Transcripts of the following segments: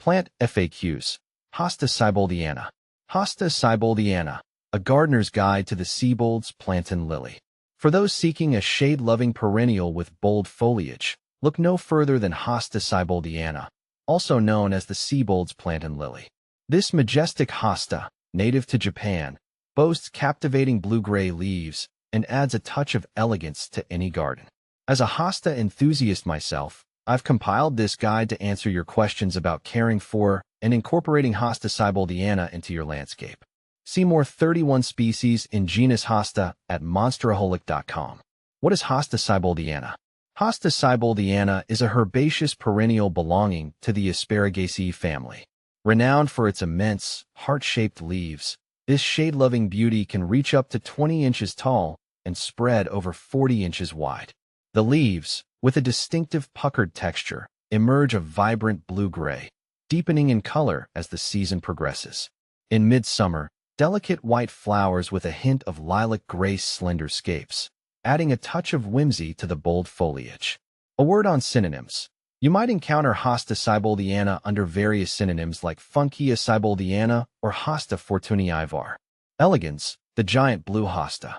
Plant FAQs. Hosta Sieboldiana. Hosta Sieboldiana, a gardener's guide to the Siebold's plantain lily. For those seeking a shade-loving perennial with bold foliage, look no further than Hosta Sieboldiana, also known as the Siebold's plantain lily. This majestic hosta, native to Japan, boasts captivating blue-gray leaves and adds a touch of elegance to any garden. As a hosta enthusiast myself, I've compiled this guide to answer your questions about caring for and incorporating Hosta Sieboldiana into your landscape. See more 31 species in genus Hosta at monsteraholic.com. What is Hosta Sieboldiana? Hosta Sieboldiana is a herbaceous perennial belonging to the Asparagaceae family. Renowned for its immense, heart-shaped leaves, this shade-loving beauty can reach up to 20 inches tall and spread over 40 inches wide. The leaves, with a distinctive puckered texture, emerge a vibrant blue-gray, deepening in color as the season progresses. In midsummer, delicate white flowers with a hint of lilac-gray slender scapes, adding a touch of whimsy to the bold foliage. A word on synonyms. You might encounter Hosta Sieboldiana under various synonyms like Funkia Sieboldiana or Hosta fortunii var. Elegans, the giant blue hosta.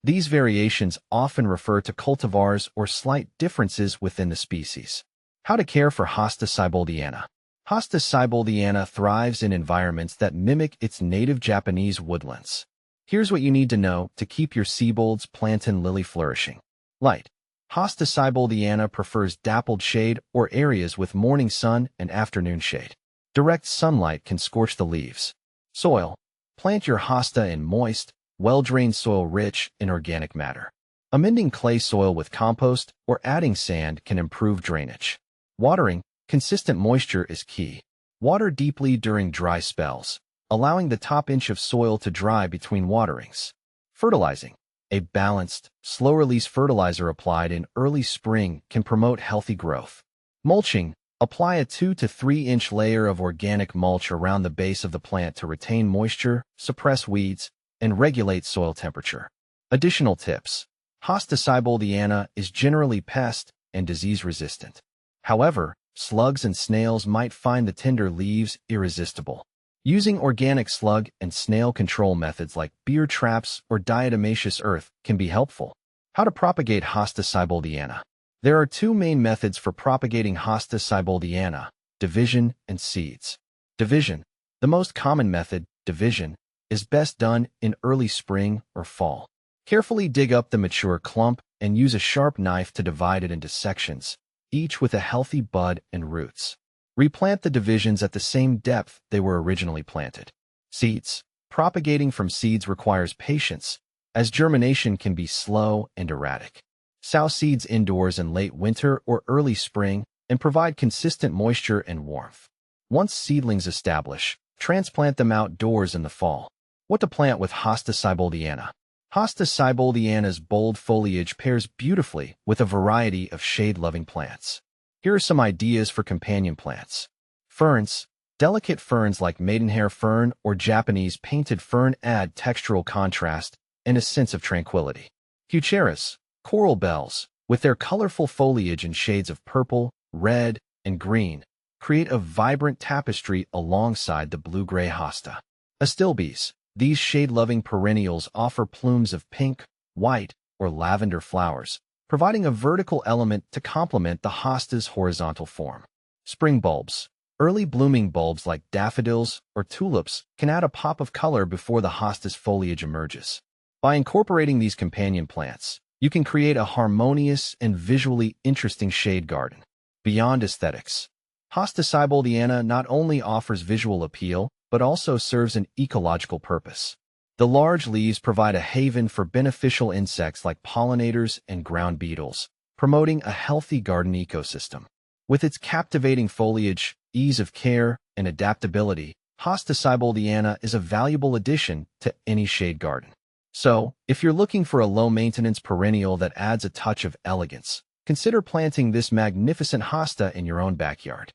These variations often refer to cultivars or slight differences within the species. How to care for Hosta Sieboldiana. Hosta Sieboldiana thrives in environments that mimic its native Japanese woodlands. Here's what you need to know to keep your Siebold's plantain lily flourishing. Light. Hosta Sieboldiana prefers dappled shade or areas with morning sun and afternoon shade. Direct sunlight can scorch the leaves. Soil. Plant your hosta in moist, well-drained soil rich in organic matter. Amending clay soil with compost or adding sand can improve drainage. Watering. Consistent moisture is key. Water deeply during dry spells, allowing the top inch of soil to dry between waterings. Fertilizing. A balanced, slow-release fertilizer applied in early spring can promote healthy growth. Mulching. Apply a 2 to 3 inch layer of organic mulch around the base of the plant to retain moisture, suppress weeds, and regulate soil temperature. Additional tips. Hosta Sieboldiana is generally pest and disease resistant. However, slugs and snails might find the tender leaves irresistible. Using organic slug and snail control methods like beer traps or diatomaceous earth can be helpful. How to propagate Hosta Sieboldiana. There are two main methods for propagating Hosta Sieboldiana: division and seeds. Division. The most common method, division, is best done in early spring or fall. Carefully dig up the mature clump and use a sharp knife to divide it into sections, each with a healthy bud and roots. Replant the divisions at the same depth they were originally planted. Seeds. Propagating from seeds requires patience, as germination can be slow and erratic. Sow seeds indoors in late winter or early spring and provide consistent moisture and warmth. Once seedlings establish, transplant them outdoors in the fall. What to plant with Hosta Sieboldiana. Hosta Sieboldiana's bold foliage pairs beautifully with a variety of shade-loving plants. Here are some ideas for companion plants. Ferns. Delicate ferns like maidenhair fern or Japanese painted fern add textural contrast and a sense of tranquility. Eucharis. Coral bells, with their colorful foliage in shades of purple, red, and green, create a vibrant tapestry alongside the blue-gray hosta. Astilbes. These shade-loving perennials offer plumes of pink, white, or lavender flowers, providing a vertical element to complement the hosta's horizontal form. Spring bulbs. Early blooming bulbs like daffodils or tulips can add a pop of color before the hosta's foliage emerges. By incorporating these companion plants, you can create a harmonious and visually interesting shade garden. Beyond aesthetics, Hosta Sieboldiana not only offers visual appeal, but also serves an ecological purpose. The large leaves provide a haven for beneficial insects like pollinators and ground beetles, promoting a healthy garden ecosystem. With its captivating foliage, ease of care, and adaptability, Hosta Sieboldiana is a valuable addition to any shade garden. So, if you're looking for a low-maintenance perennial that adds a touch of elegance, consider planting this magnificent hosta in your own backyard.